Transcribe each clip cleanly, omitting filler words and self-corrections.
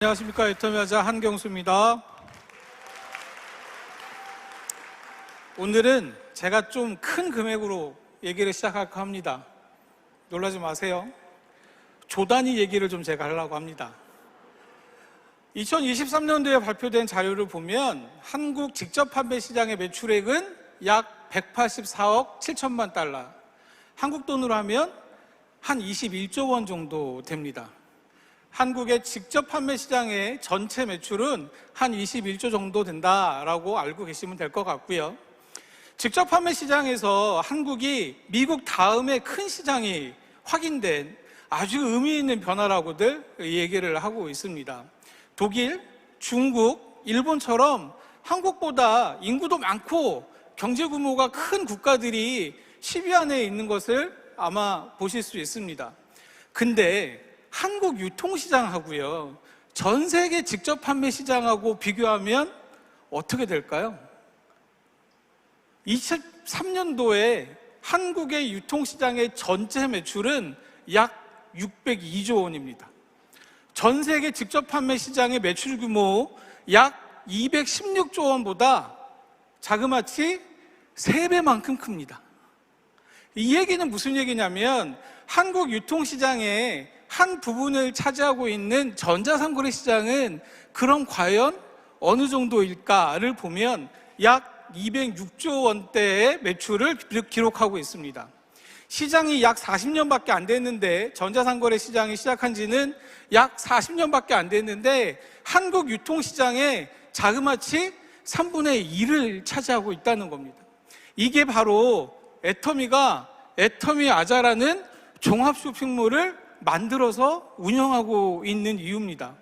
안녕하십니까. 애터미하자 한경수입니다. 오늘은 제가 좀 큰 금액으로 얘기를 시작할까 합니다. 놀라지 마세요. 조 단위 얘기를 좀 제가 하려고 합니다. 2023년도에 발표된 자료를 보면 한국 직접 판매 시장의 매출액은 약 184억 7천만 달러, 한국 돈으로 하면 한 21조 원 정도 됩니다. 한국의 직접 판매 시장의 전체 매출은 한 21조 정도 된다라고 알고 계시면 될 것 같고요. 직접 판매 시장에서 한국이 미국 다음에 큰 시장이 확인된 아주 의미 있는 변화라고들 얘기를 하고 있습니다. 독일, 중국, 일본처럼 한국보다 인구도 많고 경제 규모가 큰 국가들이 10위 안에 있는 것을 아마 보실 수 있습니다. 근데 한국 유통시장하고요, 전 세계 직접 판매 시장하고 비교하면 어떻게 될까요? 2023년도에 한국의 유통시장의 전체 매출은 약 602조 원입니다. 전 세계 직접 판매 시장의 매출 규모 약 216조 원보다 자그마치 3배만큼 큽니다. 이 얘기는 무슨 얘기냐면 한국 유통시장의 한 부분을 차지하고 있는 전자상거래 시장은 그럼 과연 어느 정도일까를 보면 약 206조 원대의 매출을 기록하고 있습니다. 시장이 약 40년밖에 안 됐는데, 전자상거래 시장이 시작한 지는 약 40년밖에 안 됐는데 한국 유통시장의 자그마치 3분의 1을 차지하고 있다는 겁니다. 이게 바로 애터미가 애터미 아자라는 종합 쇼핑몰을 만들어서 운영하고 있는 이유입니다.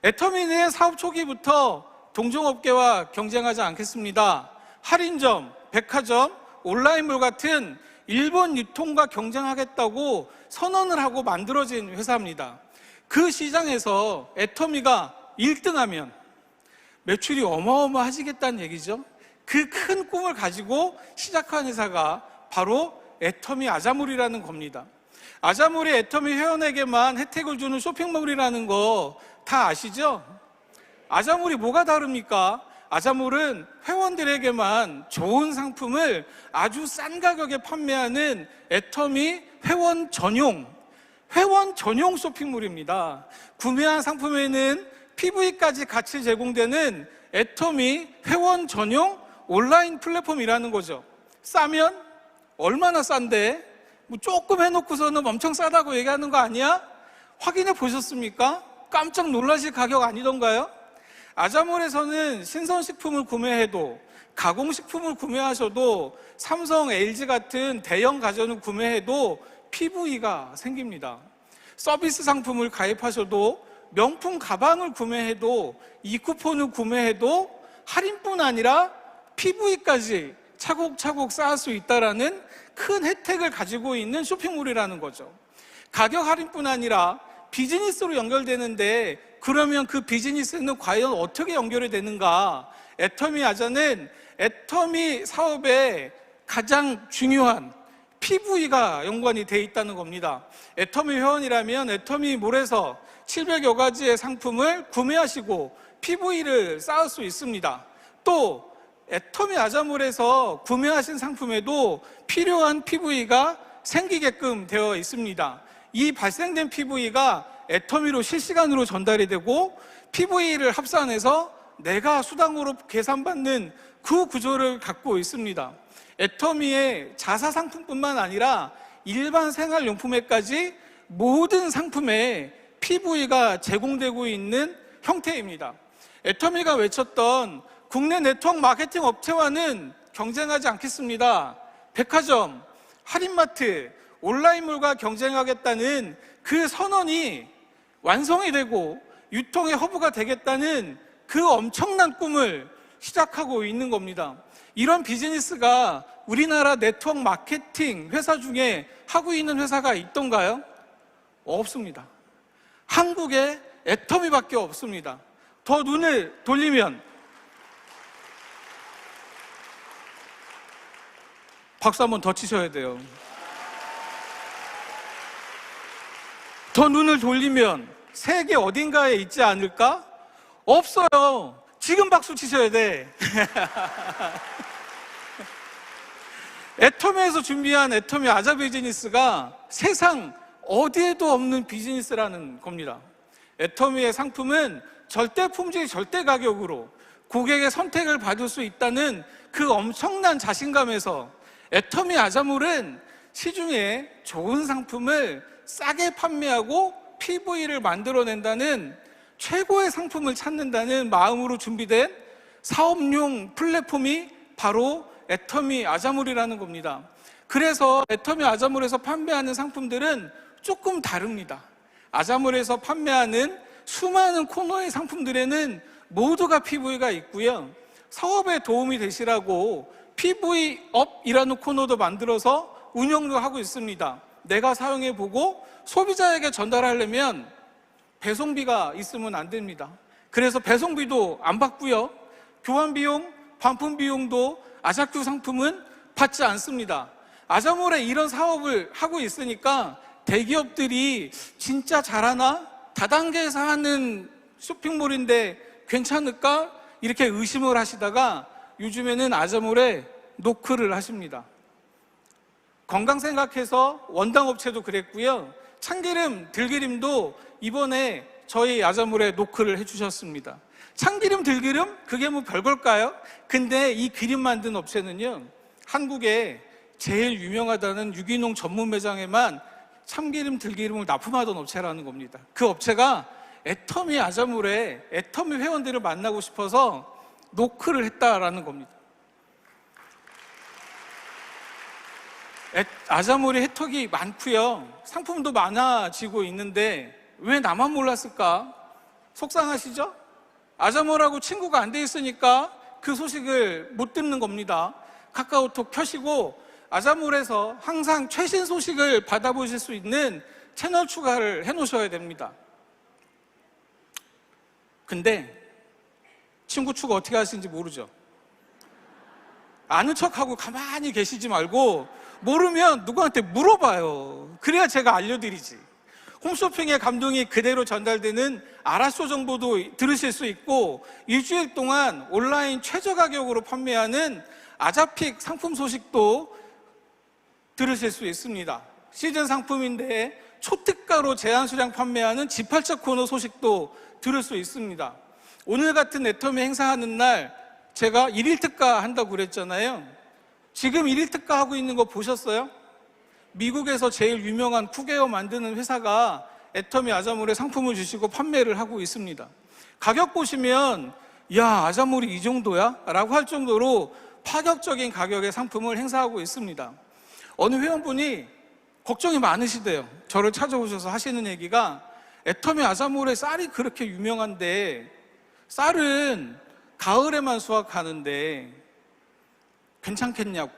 애터미는 사업 초기부터 동종업계와 경쟁하지 않겠습니다. 할인점, 백화점, 온라인몰 같은 일본 유통과 경쟁하겠다고 선언을 하고 만들어진 회사입니다. 그 시장에서 애터미가 1등하면 매출이 어마어마해지겠다는 얘기죠. 그 큰 꿈을 가지고 시작한 회사가 바로 애터미 아자몰이라는 겁니다. 아자몰이 애터미 회원에게만 혜택을 주는 쇼핑몰이라는 거 다 아시죠? 아자몰이 뭐가 다릅니까? 아자몰은 회원들에게만 좋은 상품을 아주 싼 가격에 판매하는 애터미 회원 전용 쇼핑몰입니다. 구매한 상품에는 PV까지 같이 제공되는 애터미 회원 전용 온라인 플랫폼이라는 거죠. 싸면 얼마나 싼데? 뭐 조금 해놓고서는 엄청 싸다고 얘기하는 거 아니야? 확인해 보셨습니까? 깜짝 놀라실 가격 아니던가요? 아자몰에서는 신선식품을 구매해도, 가공식품을 구매하셔도, 삼성, LG 같은 대형 가전을 구매해도 PV가 생깁니다. 서비스 상품을 가입하셔도, 명품 가방을 구매해도, 이쿠폰을 구매해도 할인뿐 아니라 PV까지 차곡차곡 쌓을 수 있다는 큰 혜택을 가지고 있는 쇼핑몰이라는 거죠. 가격 할인뿐 아니라 비즈니스로 연결되는데, 그러면 그 비즈니스는 과연 어떻게 연결이 되는가? 애터미 아자는 애터미 사업의 가장 중요한 PV가 연관이 돼 있다는 겁니다. 애터미 회원이라면 애터미몰에서 700여 가지의 상품을 구매하시고 PV를 쌓을 수 있습니다. 또 애터미 아자몰에서 구매하신 상품에도 필요한 PV가 생기게끔 되어 있습니다. 이 발생된 PV가 애터미로 실시간으로 전달이 되고 PV를 합산해서 내가 수당으로 계산받는 그 구조를 갖고 있습니다. 애터미의 자사 상품뿐만 아니라 일반 생활용품에까지 모든 상품에 PV가 제공되고 있는 형태입니다. 애터미가 외쳤던 국내 네트워크 마케팅 업체와는 경쟁하지 않겠습니다. 백화점, 할인마트, 온라인몰과 경쟁하겠다는 그 선언이 완성이 되고 유통의 허브가 되겠다는 그 엄청난 꿈을 시작하고 있는 겁니다. 이런 비즈니스가 우리나라 네트워크 마케팅 회사 중에 하고 있는 회사가 있던가요? 없습니다. 한국에 애터미밖에 없습니다. 더 눈을 돌리면, 박수 한번 더 치셔야 돼요. 더 눈을 돌리면 세계 어딘가에 있지 않을까? 없어요. 지금 박수 치셔야 돼. 애터미에서 준비한 애터미 아자 비즈니스가 세상 어디에도 없는 비즈니스라는 겁니다. 애터미의 상품은 절대 품질, 절대 가격으로 고객의 선택을 받을 수 있다는 그 엄청난 자신감에서 애터미 아자몰은 시중에 좋은 상품을 싸게 판매하고 PV를 만들어낸다는 최고의 상품을 찾는다는 마음으로 준비된 사업용 플랫폼이 바로 애터미 아자몰이라는 겁니다. 그래서 애터미 아자몰에서 판매하는 상품들은 조금 다릅니다. 아자몰에서 판매하는 수많은 코너의 상품들에는 모두가 PV가 있고요. 사업에 도움이 되시라고 PV업이라는 코너도 만들어서 운영도 하고 있습니다. 내가 사용해보고 소비자에게 전달하려면 배송비가 있으면 안 됩니다. 그래서 배송비도 안 받고요. 교환비용, 반품비용도 아자큐 상품은 받지 않습니다. 아자몰에 이런 사업을 하고 있으니까 대기업들이 진짜 잘하나? 다단계에서 하는 쇼핑몰인데 괜찮을까? 이렇게 의심을 하시다가 요즘에는 아자몰에 노크를 하십니다. 건강 생각해서 원당업체도 그랬고요. 참기름, 들기름도 이번에 저희 아자몰에 노크를 해주셨습니다. 참기름, 들기름? 그게 뭐 별걸까요? 근데 이 기름 만든 업체는요, 한국에 제일 유명하다는 유기농 전문 매장에만 참기름, 들기름을 납품하던 업체라는 겁니다. 그 업체가 애터미 아자몰에 애터미 회원들을 만나고 싶어서 노크를 했다라는 겁니다. 아자몰이 혜택이 많고요. 상품도 많아지고 있는데 왜 나만 몰랐을까? 속상하시죠? 아자몰하고 친구가 안 돼 있으니까 그 소식을 못 듣는 겁니다. 카카오톡 켜시고 아자몰에서 항상 최신 소식을 받아보실 수 있는 채널 추가를 해놓으셔야 됩니다. 근데 친구 추가 어떻게 하시는지 모르죠? 아는 척하고 가만히 계시지 말고 모르면 누구한테 물어봐요. 그래야 제가 알려드리지. 홈쇼핑의 감동이 그대로 전달되는 아라쇼 정보도 들으실 수 있고 일주일 동안 온라인 최저 가격으로 판매하는 아자픽 상품 소식도 들으실 수 있습니다. 시즌 상품인데 초특가로 제한 수량 판매하는 지팔적 코너 소식도 들을 수 있습니다. 오늘 같은 애터미 행사하는 날 제가 1일 특가 한다고 그랬잖아요. 지금 1일 특가 하고 있는 거 보셨어요? 미국에서 제일 유명한 쿠게어 만드는 회사가 애터미 아자몰에 상품을 주시고 판매를 하고 있습니다. 가격 보시면 야, 아자몰이 이 정도야? 라고 할 정도로 파격적인 가격의 상품을 행사하고 있습니다. 어느 회원분이 걱정이 많으시대요. 저를 찾아오셔서 하시는 얘기가 애터미 아자몰에 쌀이 그렇게 유명한데 쌀은 가을에만 수확하는데 괜찮겠냐고.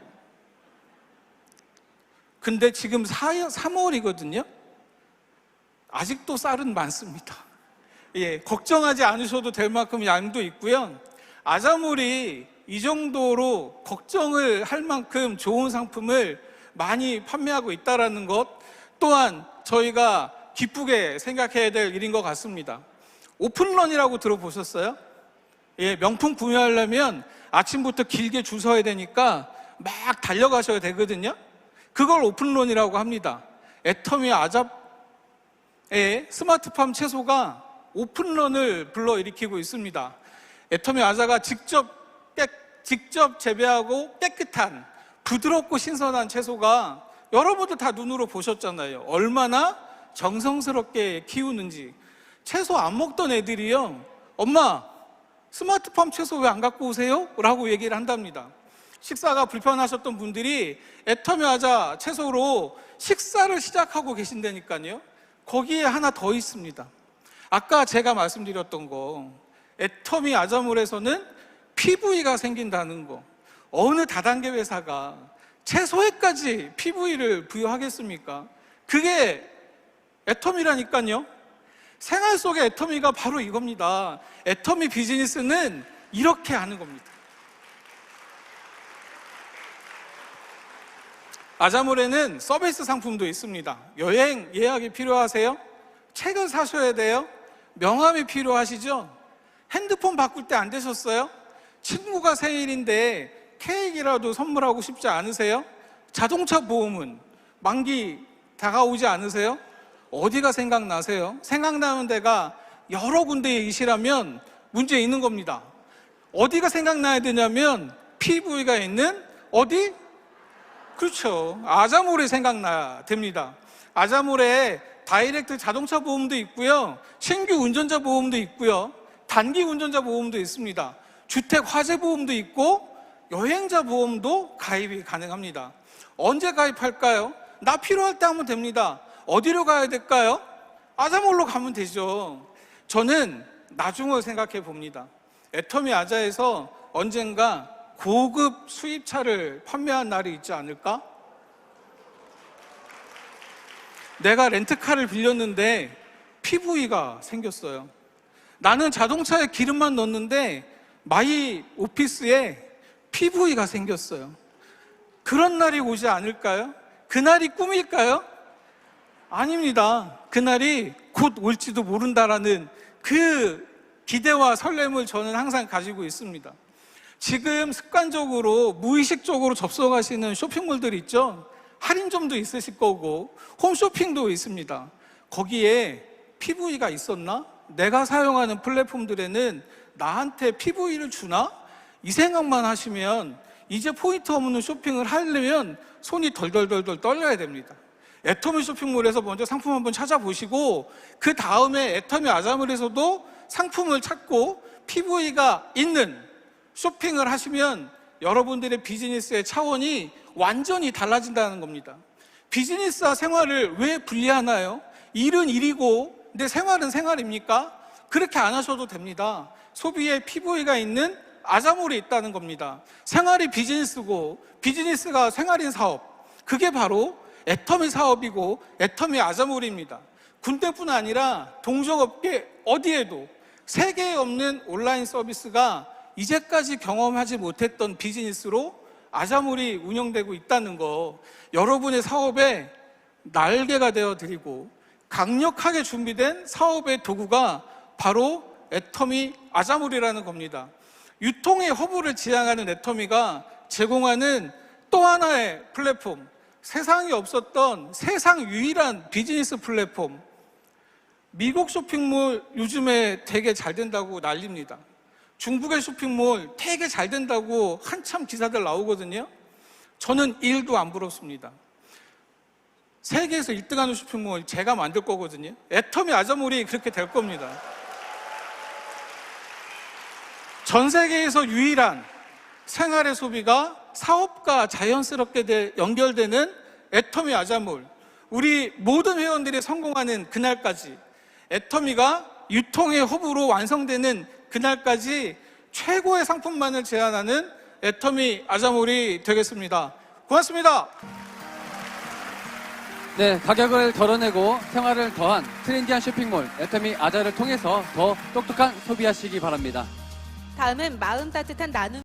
근데 지금 3월이거든요. 아직도 쌀은 많습니다. 예, 걱정하지 않으셔도 될 만큼 양도 있고요. 아자몰이 이 정도로 걱정을 할 만큼 좋은 상품을 많이 판매하고 있다는 것 또한 저희가 기쁘게 생각해야 될 일인 것 같습니다. 오픈런이라고 들어보셨어요? 예, 명품 구매하려면 아침부터 길게 줄 서야 되니까 막 달려가셔야 되거든요. 그걸 오픈런이라고 합니다. 애터미 아자의 스마트팜 채소가 오픈런을 불러일으키고 있습니다. 애터미 아자가 직접 재배하고 깨끗한 부드럽고 신선한 채소가 여러분들 다 눈으로 보셨잖아요. 얼마나 정성스럽게 키우는지. 채소 안 먹던 애들이요, 엄마 스마트팜 채소 왜 안 갖고 오세요? 라고 얘기를 한답니다. 식사가 불편하셨던 분들이 애터미 아자 채소로 식사를 시작하고 계신다니까요. 거기에 하나 더 있습니다. 아까 제가 말씀드렸던 거, 애터미 아자몰에서는 PV가 생긴다는 거. 어느 다단계 회사가 채소에까지 PV를 부여하겠습니까? 그게 애터미라니까요. 생활 속의 애터미가 바로 이겁니다. 애터미 비즈니스는 이렇게 하는 겁니다. 아자몰에는 서비스 상품도 있습니다. 여행 예약이 필요하세요? 책을 사셔야 돼요? 명함이 필요하시죠? 핸드폰 바꿀 때 안 되셨어요? 친구가 생일인데 케이크라도 선물하고 싶지 않으세요? 자동차 보험은 만기 다가오지 않으세요? 어디가 생각나세요? 생각나는 데가 여러 군데에 계시라면 문제 있는 겁니다. 어디가 생각나야 되냐면 PV가 있는 어디? 그렇죠. 아자몰이 생각나야 됩니다. 아자몰에 다이렉트 자동차 보험도 있고요, 신규 운전자 보험도 있고요, 단기 운전자 보험도 있습니다. 주택 화재 보험도 있고 여행자 보험도 가입이 가능합니다. 언제 가입할까요? 나 필요할 때 하면 됩니다. 어디로 가야 될까요? 아자몰로 가면 되죠. 저는 나중을 생각해 봅니다. 애터미 아자에서 언젠가 고급 수입차를 판매한 날이 있지 않을까? 내가 렌트카를 빌렸는데 PV가 생겼어요. 나는 자동차에 기름만 넣었는데 마이 오피스에 PV가 생겼어요. 그런 날이 오지 않을까요? 그날이 꿈일까요? 아닙니다. 그날이 곧 올지도 모른다라는 그 기대와 설렘을 저는 항상 가지고 있습니다. 지금 습관적으로 무의식적으로 접속하시는 쇼핑몰들 있죠? 할인점도 있으실 거고 홈쇼핑도 있습니다. 거기에 PV가 있었나? 내가 사용하는 플랫폼들에는 나한테 PV를 주나? 이 생각만 하시면 이제 포인트 없는 쇼핑을 하려면 손이 덜덜덜덜 떨려야 됩니다. 애터미 쇼핑몰에서 먼저 상품 한번 찾아보시고 그 다음에 애터미 아자몰에서도 상품을 찾고 PV가 있는 쇼핑을 하시면 여러분들의 비즈니스의 차원이 완전히 달라진다는 겁니다. 비즈니스와 생활을 왜 분리하나요? 일은 일이고 내 생활은 생활입니까? 그렇게 안 하셔도 됩니다. 소비에 PV가 있는 아자몰이 있다는 겁니다. 생활이 비즈니스고 비즈니스가 생활인 사업, 그게 바로 애터미 사업이고 애터미 아자몰입니다. 군대뿐 아니라 동종업계 어디에도 세계에 없는 온라인 서비스가 이제까지 경험하지 못했던 비즈니스로 아자몰이 운영되고 있다는 거, 여러분의 사업에 날개가 되어드리고 강력하게 준비된 사업의 도구가 바로 애터미 아자몰이라는 겁니다. 유통의 허브를 지향하는 애터미가 제공하는 또 하나의 플랫폼, 세상에 없었던 세상 유일한 비즈니스 플랫폼. 미국 쇼핑몰 요즘에 되게 잘 된다고 난립니다. 중국의 쇼핑몰 되게 잘 된다고 한참 기사들 나오거든요. 저는 1도 안 부럽습니다. 세계에서 1등하는 쇼핑몰 제가 만들 거거든요. 애터미 아자몰이 그렇게 될 겁니다. 전 세계에서 유일한 생활의 소비가 사업과 자연스럽게 연결되는 애터미 아자몰, 우리 모든 회원들이 성공하는 그날까지, 애터미가 유통의 허브로 완성되는 그날까지 최고의 상품만을 제안하는 애터미 아자몰이 되겠습니다. 고맙습니다. 네, 가격을 덜어내고 생활을 더한 트렌디한 쇼핑몰 애터미 아자를 통해서 더 똑똑한 소비하시기 바랍니다. 다음은 마음 따뜻한 나눔